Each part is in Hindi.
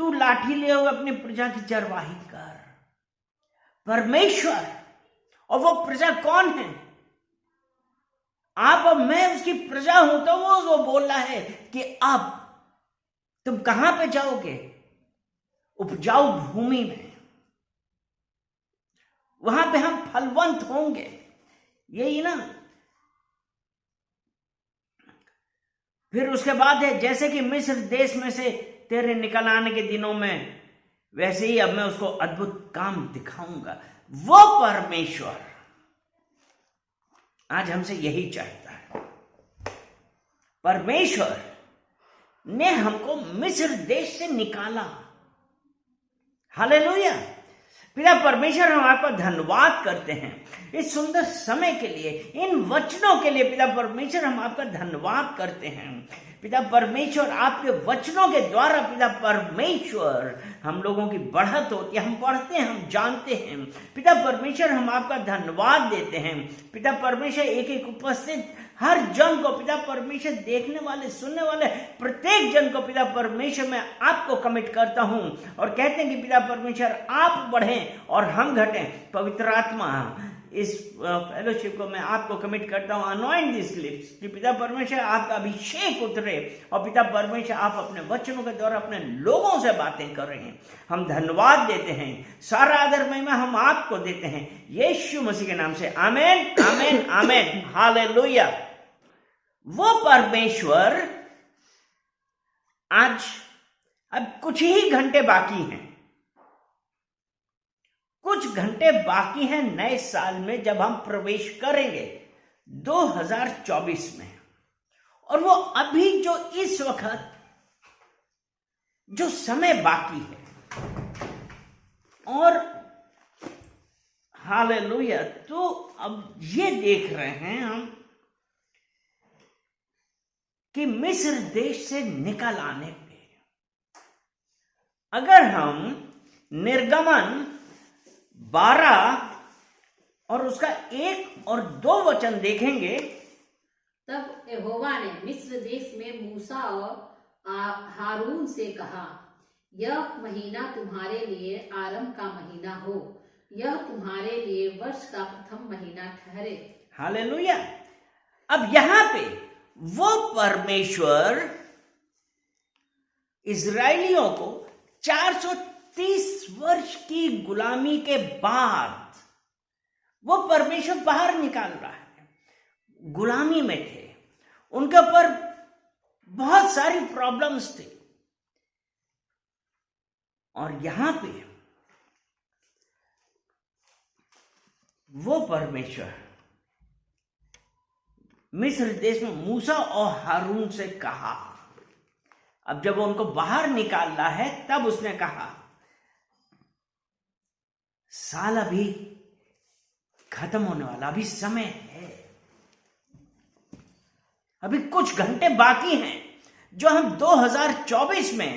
तू लाठी ले हुए अपनी प्रजा की चरवाही कर। परमेश्वर, और वो प्रजा कौन है? आप और मैं उसकी प्रजा हूं। तो वो बोल रहा है कि अब तुम कहां पे जाओगे? उपजाऊ भूमि में, वहां पे हम फलवंत होंगे। यही ना। फिर उसके बाद है, जैसे कि मिस्र देश में से तेरे निकल आने के दिनों में, वैसे ही अब मैं उसको अद्भुत काम दिखाऊंगा। वो परमेश्वर आज हमसे यही चाहता है। परमेश्वर ने हमको मिस्र देश से निकाला। हालेलुया। पिता परमेश्वर, हम आपका धन्यवाद करते हैं इस सुंदर समय के लिए, इन वचनों के लिए। पिता परमेश्वर, हम आपका धन्यवाद करते हैं। पिता परमेश्वर, आपके वचनों के द्वारा पिता परमेश्वर हम लोगों की बढ़त होती है। हम पढ़ते हैं, हम जानते हैं। पिता परमेश्वर, हम आपका धन्यवाद देते हैं। पिता परमेश्वर, एक एक उपस्थित हर जन को पिता परमेश्वर, देखने वाले सुनने वाले प्रत्येक जन को पिता परमेश्वर मैं आपको कमिट करता हूं और कहते हैं कि पिता परमेश्वर आप बढ़ें और हम घटें। पवित्र आत्मा, इस फेलोशिप को मैं आपको कमिट करता हूं। अनॉइंट दिस लिप्स, कि पिता परमेश्वर आपका अभिषेक उतरे और पिता परमेश्वर आप अपने वचनों के द्वारा अपने लोगों से बातें कर रहे हैं। हम धन्यवाद देते हैं। सारा आदर महिमा हम आपको देते हैं, यीशु मसीह के नाम से। आमेन, आमेन, आमेन। हालेलुया। वो परमेश्वर आज, अब कुछ ही घंटे बाकी हैं, कुछ घंटे बाकी हैं नए साल में, जब हम प्रवेश करेंगे 2024 में। और वो अभी जो इस वक्त जो समय बाकी है, और हालेलुया, तो अब ये देख रहे हैं हम कि मिस्र देश से निकल आने पे, अगर हम निर्गमन 12 और उसका 1 और 2 वचन देखेंगे, तब यहोवा ने मिस्र देश में मूसा और हारून से कहा, यह महीना तुम्हारे लिए आरंभ का महीना हो, यह तुम्हारे लिए वर्ष का प्रथम महीना ठहरे। हालेलुया। अब यहां पे वो परमेश्वर इजरायलियों को 430 वर्ष की गुलामी के बाद वो परमेश्वर बाहर निकाल रहा है। गुलामी में थे, उनके ऊपर बहुत सारी प्रॉब्लम्स थी, और यहां पे वो परमेश्वर मिस्र देश में मूसा और हारून से कहा। अब जब वो उनको बाहर निकालना है, तब उसने कहा, साल अभी खत्म होने वाला, अभी समय है, अभी कुछ घंटे बाकी हैं जो हम 2024 में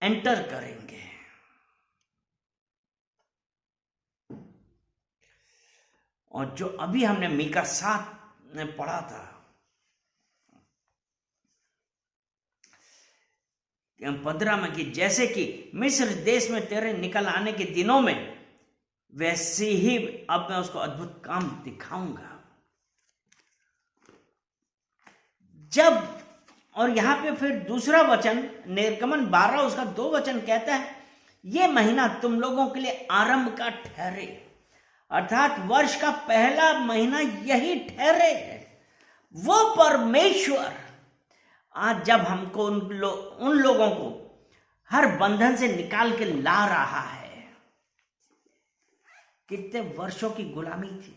एंटर करेंगे। और जो अभी हमने मीका 7 में पढ़ा था, 15 में, कि जैसे कि मिस्र देश में तेरे निकल आने के दिनों में, वैसे ही अब मैं उसको अद्भुत काम दिखाऊंगा। जब, और यहां पे फिर दूसरा वचन निर्गमन 12 उसका 2 वचन कहता है, ये महीना तुम लोगों के लिए आरंभ का ठहरे, अर्थात वर्ष का पहला महीना यही ठहरे। वो परमेश्वर आज जब हमको उन लोगों को हर बंधन से निकाल के ला रहा है। कितने वर्षों की गुलामी थी,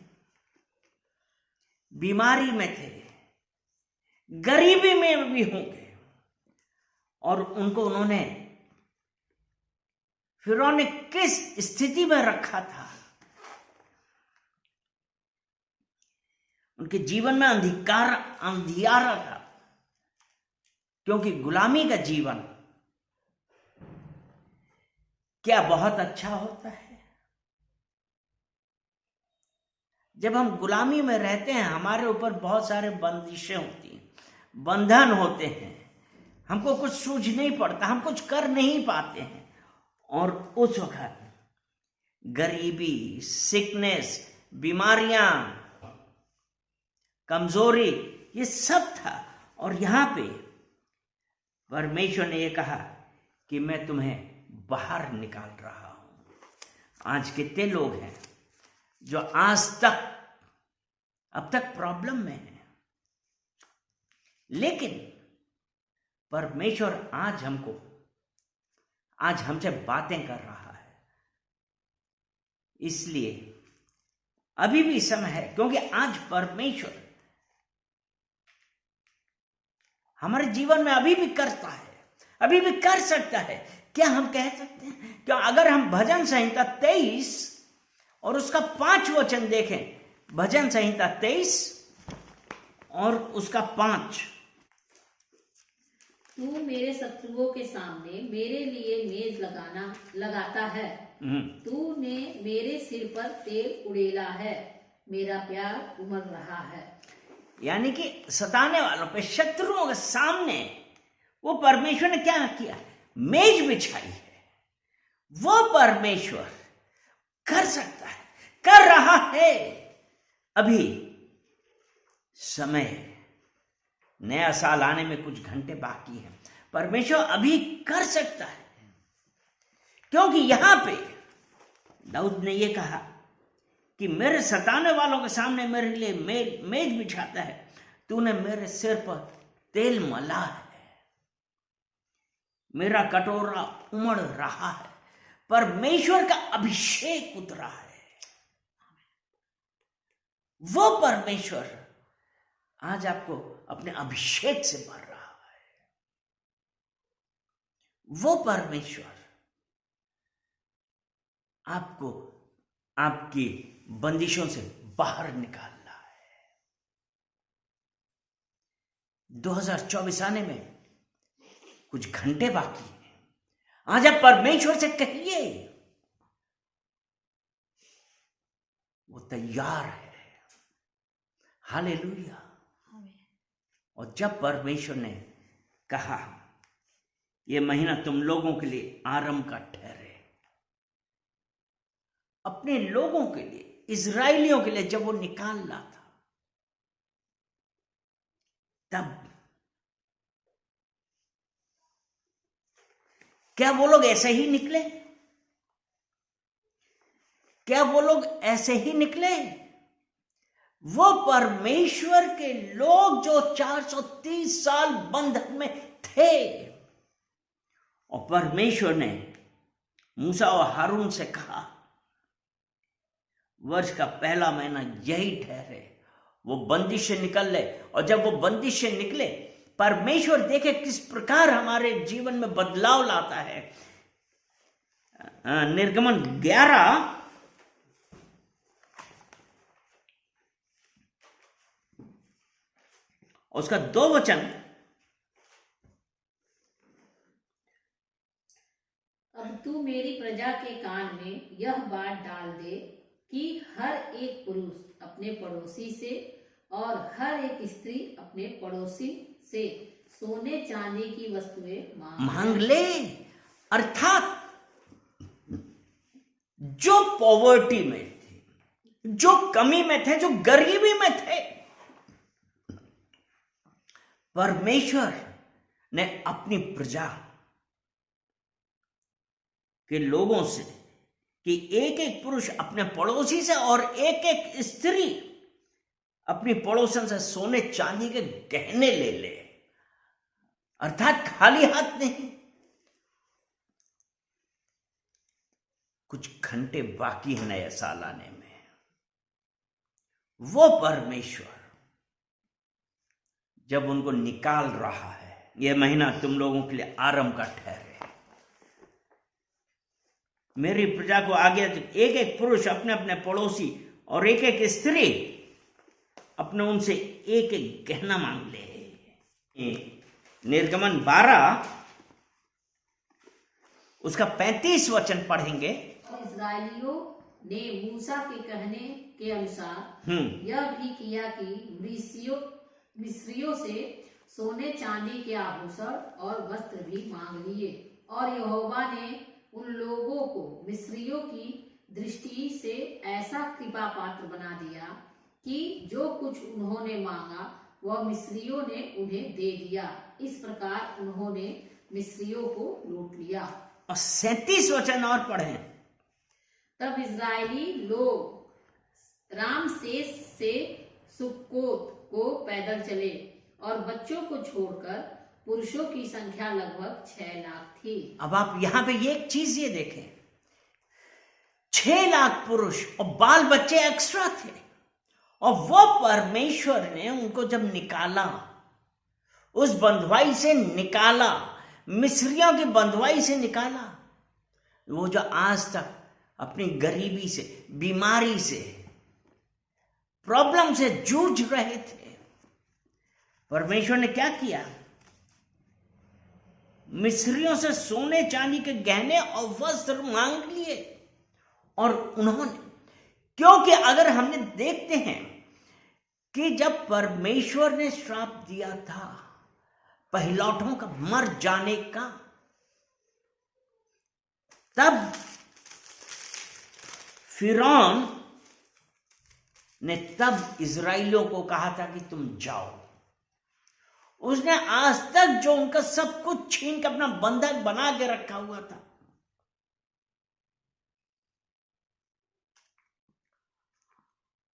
बीमारी में थे, गरीबी में भी होंगे, और उनको उन्होंने, फिरौन ने किस स्थिति में रखा था। उनके जीवन में अंधियारा था, क्योंकि गुलामी का जीवन क्या बहुत अच्छा होता है। जब हम गुलामी में रहते हैं, हमारे ऊपर बहुत सारे बंदिशें होती हैं, बंधन होते हैं, हमको कुछ सूझ नहीं पड़ता, हम कुछ कर नहीं पाते हैं। और उस वक्त गरीबी, सिकनेस, बीमारियां, कमजोरी, ये सब था। और यहां पे परमेश्वर ने ये कहा कि मैं तुम्हें बाहर निकाल रहा हूं। आज कितने लोग हैं जो आज तक अब तक प्रॉब्लम में हैं, लेकिन परमेश्वर आज हमसे बातें कर रहा है। इसलिए अभी भी समय है, क्योंकि आज परमेश्वर हमारे जीवन में अभी भी करता है, अभी भी कर सकता है। क्या हम कह सकते हैं? क्या अगर हम भजन संहिता 23 और उसका 5 वचन देखें, भजन संहिता 23 और उसका 5, तू मेरे शत्रुओं के सामने मेरे लिए मेज लगाता है। तूने मेरे सिर पर तेल उड़ेला है, मेरा प्यार उमड़ रहा है। यानी कि सताने वालों पे, शत्रुओं के सामने वो परमेश्वर ने क्या किया? मेज बिछाई है। वो परमेश्वर कर सकता है, कर रहा है। अभी समय, नया साल आने में कुछ घंटे बाकी हैं। परमेश्वर अभी कर सकता है, क्योंकि यहां पे दाऊद ने ये कहा कि मेरे सताने वालों के सामने मेरे लिए मेज बिछाता है, तूने मेरे सिर पर तेल मला है, मेरा कटोरा उमड़ रहा है। परमेश्वर का अभिषेक उतरा है। वो परमेश्वर आज आपको अपने अभिषेक से भर रहा है। वो परमेश्वर आपको आपकी बंदिशों से बाहर निकाल रहा है। 2024 आने में कुछ घंटे बाकी हैं। आज आप परमेश्वर से कहिए, वो तैयार है। हालेलुया। और जब परमेश्वर ने कहा ये महीना तुम लोगों के लिए आरंभ का ठहरे, अपने लोगों के लिए, इजराइलियों के लिए जब वो निकाल रहा था, तब क्या वो लोग ऐसे ही निकले? क्या वो लोग ऐसे ही निकले? वो परमेश्वर के लोग जो 430 साल बंधन में थे, और परमेश्वर ने मूसा और हारून से कहा वर्ष का पहला महीना यही ठहरे, वो बंदिश से निकल ले। और जब वो बंदिश से निकले, परमेश्वर देखे किस प्रकार हमारे जीवन में बदलाव लाता है। निर्गमन 11 उसका 2 वचन, अब तू मेरी प्रजा के कान में यह बात डाल दे कि हर एक पुरुष अपने पड़ोसी से और हर एक स्त्री अपने पड़ोसी से सोने चांदी की वस्तुएं मांग ले। अर्थात जो पॉवर्टी में थे, जो कमी में थे, जो गरीबी में थे, परमेश्वर ने अपनी प्रजा के लोगों से कि एक एक पुरुष अपने पड़ोसी से और एक एक स्त्री अपनी पड़ोसन से सोने चांदी के गहने ले ले। अर्थात खाली हाथ नहीं। कुछ घंटे बाकी है नया साल आने में। वो परमेश्वर जब उनको निकाल रहा है, यह महीना तुम लोगों के लिए आरंभ का ठहरे। मेरी प्रजा को आगे एक एक पुरुष अपने अपने पड़ोसी और एक एक स्त्री अपने उनसे एक एक गहना मांग ले। निर्गमन 12 उसका 35 वचन पढ़ेंगे। इस्राएलियों ने मूसा के कहने के अनुसार यह भी किया कि मिस्रियों से सोने चांदी के आभूषण और वस्त्र भी मांग लिए। और यहोवा ने उन लोगों को मिस्रियों की दृष्टि से ऐसा कृपा पात्र बना दिया कि जो कुछ उन्होंने मांगा वह मिस्रियों ने उन्हें दे दिया। इस प्रकार उन्होंने मिस्रियों को लूट लिया। और 37 वचन और पढ़ें। तब इजरायली लोग रामसेस से सुक्कोत को पैदल चले और बच्चों को छोड़कर पुरुषों की संख्या लगभग 6 लाख थी। अब आप यहां पे एक चीज ये देखें, 6 लाख पुरुष और बाल बच्चे एक्स्ट्रा थे, और वो परमेश्वर ने उनको जब निकाला, उस बंधुआई से निकाला, मिस्रियों की बंधुआई से निकाला, वो जो आज तक अपनी गरीबी से, बीमारी से, प्रॉब्लम से जूझ रहे थे, परमेश्वर ने क्या किया? मिस्रियों से सोने चांदी के गहने और वस्त्र मांग लिए। और उन्होंने, क्योंकि अगर हमने देखते हैं कि जब परमेश्वर ने श्राप दिया था पहिलौठों का मर जाने का, तब फिरौन ने तब इजराइलियों को कहा था कि तुम जाओ। उसने आज तक जो उनका सब कुछ छीन के अपना बंधक बना के रखा हुआ था,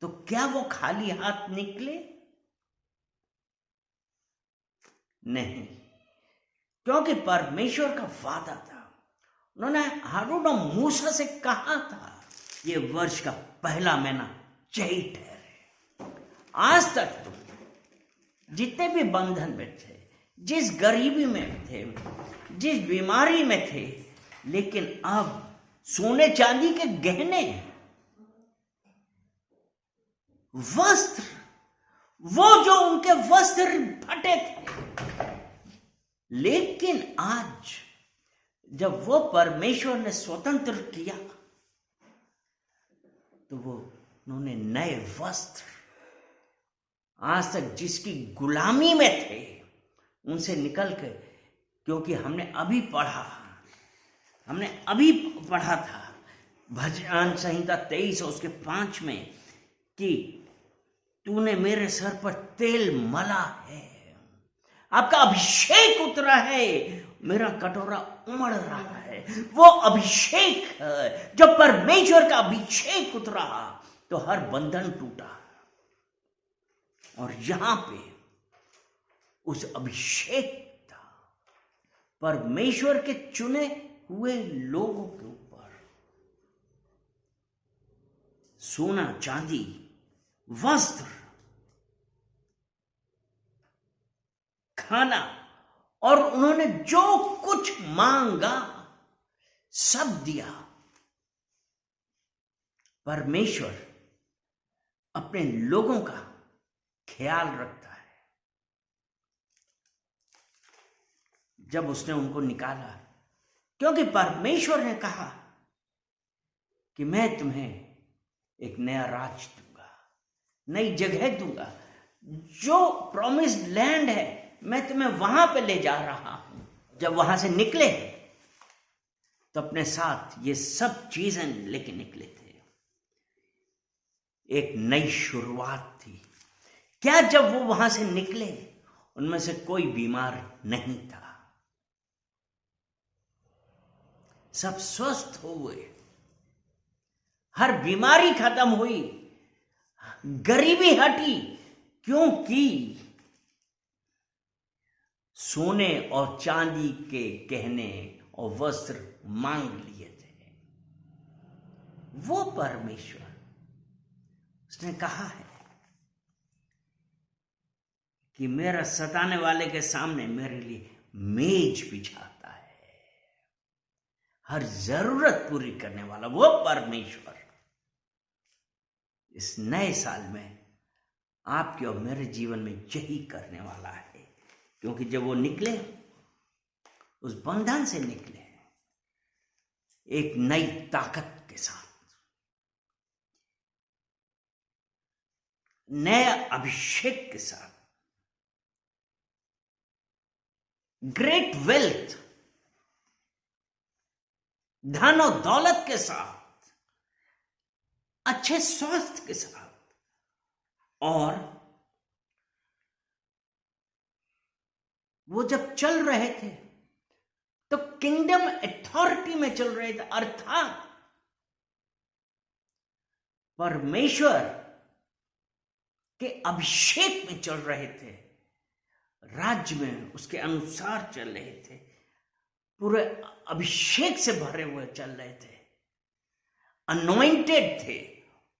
तो क्या वो खाली हाथ निकले? नहीं, क्योंकि परमेश्वर का वादा था। उन्होंने हारून और मूसा से कहा था, ये वर्ष का पहला महीना यही ठहरे। आज तक तुम जितने भी बंधन में थे, जिस गरीबी में थे, जिस बीमारी में थे, लेकिन अब सोने चांदी के गहने, वस्त्र, वो जो उनके वस्त्र फटे थे, लेकिन आज जब वो परमेश्वर ने स्वतंत्र किया, तो वो उन्होंने नए वस्त्र, आज तक जिसकी गुलामी में थे, उनसे निकल के, क्योंकि हमने अभी पढ़ा था भजन संहिता 23 और उसके 5 में कि तूने मेरे सर पर तेल मला है, आपका अभिषेक उतरा है, मेरा कटोरा उमड़ रहा है। वो अभिषेक है, जब परमेश्वर का अभिषेक उतरा तो हर बंधन टूटा। और यहां पे उस अभिषेक था परमेश्वर के चुने हुए लोगों के ऊपर। सोना चांदी, वस्त्र, खाना, और उन्होंने जो कुछ मांगा सब दिया। परमेश्वर अपने लोगों का ख्याल रखता है। जब उसने उनको निकाला, क्योंकि परमेश्वर ने कहा कि मैं तुम्हें एक नया राज दूंगा, नई जगह दूंगा, जो प्रॉमिस्ड लैंड है मैं तुम्हें वहां पे ले जा रहा हूं। जब वहां से निकले तो अपने साथ ये सब चीजें लेके निकले थे। एक नई शुरुआत थी। क्या जब वो वहां से निकले उनमें से कोई बीमार नहीं था, सब स्वस्थ हो गए, हर बीमारी खत्म हुई, गरीबी हटी, क्योंकि सोने और चांदी के गहने और वस्त्र मांग लिए थे। वो परमेश्वर, उसने कहा है कि मेरा सताने वाले के सामने मेरे लिए मेज बिछाता है। हर जरूरत पूरी करने वाला वो परमेश्वर इस नए साल में आपके और मेरे जीवन में यही करने वाला है। क्योंकि जब वो निकले, उस बंधन से निकले एक नई ताकत के साथ, नए अभिषेक के साथ, ग्रेट वेल्थ, धन और दौलत के साथ, अच्छे स्वास्थ्य के साथ, और वो जब चल रहे थे तो किंगडम अथॉरिटी में चल रहे थे, अर्थात परमेश्वर के अभिषेक में चल रहे थे, राज्य में उसके अनुसार चल रहे थे, पूरे अभिषेक से भरे हुए चल रहे थे, अनॉइंटेड थे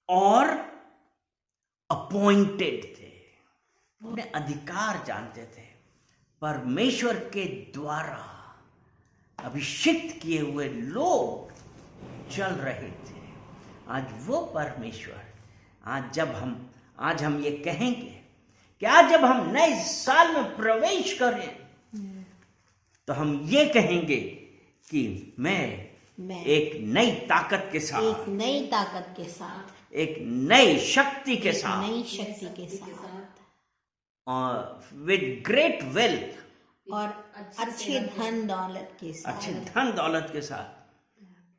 और अपॉइंटेड थे, अपने अधिकार जानते थे, परमेश्वर के द्वारा अभिषिक्त किए हुए लोग चल रहे थे। आज वो परमेश्वर, आज हम ये कहेंगे कि आज जब हम नए साल में प्रवेश करें तो हम ये कहेंगे कि मैं एक नई ताकत के साथ, एक नई ताकत के साथ, एक नई शक्ति के साथ, नई शक्ति के साथ, और विद ग्रेट वेल्थ, और अच्छे धन दौलत के साथ, अच्छे धन दौलत के साथ,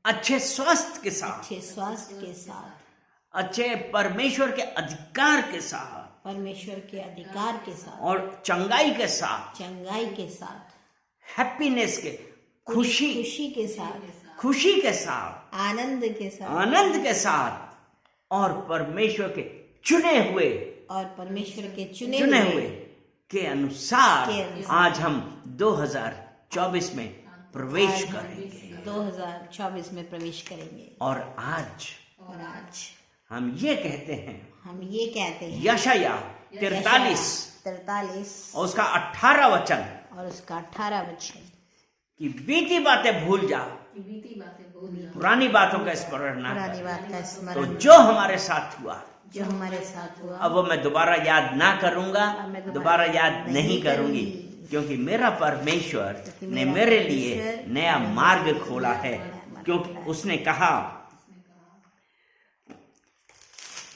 अच्छे स्वास्थ्य के साथ, अच्छे स्वास्थ्य के साथ, अच्छे परमेश्वर के अधिकार के साथ, परमेश्वर के अधिकार के साथ, और चंगाई के साथ, चंगाई के साथ, हैप्पीनेस के, खुशी खुशी के साथ, आनंद के साथ, और परमेश्वर के चुने हुए, और परमेश्वर के चुने हुए के अनुसार आज हम 2024 में प्रवेश करेंगे। 2024 में प्रवेश करेंगे। और आज हम ये कहते हैं, यशाया 43 और उसका 18 वचन, और उसका 18 वचन, कि बीती बातें भूल जा, पुरानी बातों का स्मरण ना पुरानी कर, बात का तो स्मरण, जो हमारे साथ हुआ जो हमारे साथ हुआ, अब वो मैं दोबारा याद ना करूंगा, दोबारा याद नहीं करूंगी, क्योंकि मेरा परमेश्वर ने मेरे लिए नया मार्ग खोला है। क्योंकि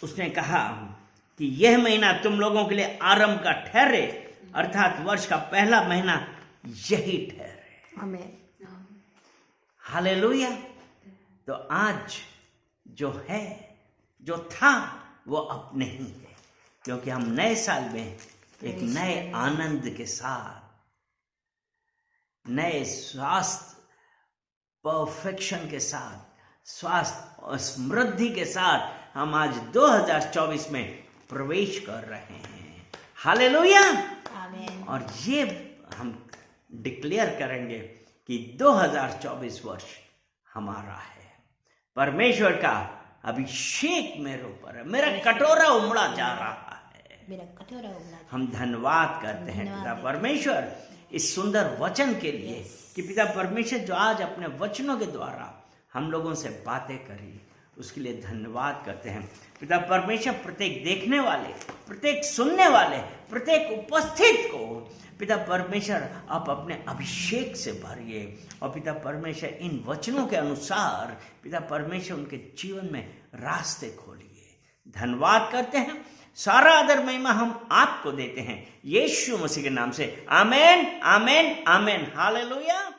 उसने कहा कि यह महीना तुम लोगों के लिए आरंभ का ठहरे, अर्थात वर्ष का पहला महीना यही ठहरे। आमीन। हालेलुया। तो आज जो था वो अब नहीं है, क्योंकि हम नए साल में एक नए आनंद के साथ, नए स्वास्थ्य, परफेक्शन के साथ, स्वास्थ्य और समृद्धि के साथ हम आज 2024 में प्रवेश कर रहे हैं। हालेलुया। आमीन। और ये हम डिक्लेयर करेंगे कि 2024 वर्ष हमारा है। परमेश्वर का अभिषेक मेरे ऊपर है, मेरा कटोरा उमड़ा जा रहा है, मेरा कटोरा उमड़ा। हम धन्यवाद करते हैं पिता परमेश्वर इस सुंदर वचन के लिए, कि पिता परमेश्वर जो आज अपने वचनों के द्वारा हम लोगों से बातें करी, उसके लिए धन्यवाद करते हैं पिता परमेश्वर। प्रत्येक देखने वाले, प्रत्येक सुनने वाले, प्रत्येक उपस्थित को पिता परमेश्वर आप अपने अभिषेक से भरिए, और पिता परमेश्वर इन वचनों के अनुसार पिता परमेश्वर उनके जीवन में रास्ते खोलिए। धन्यवाद करते हैं, सारा आदर महिमा हम आपको देते हैं, यीशु मसीह के नाम से। आमेन, आमेन, आमेन। हालेलुया।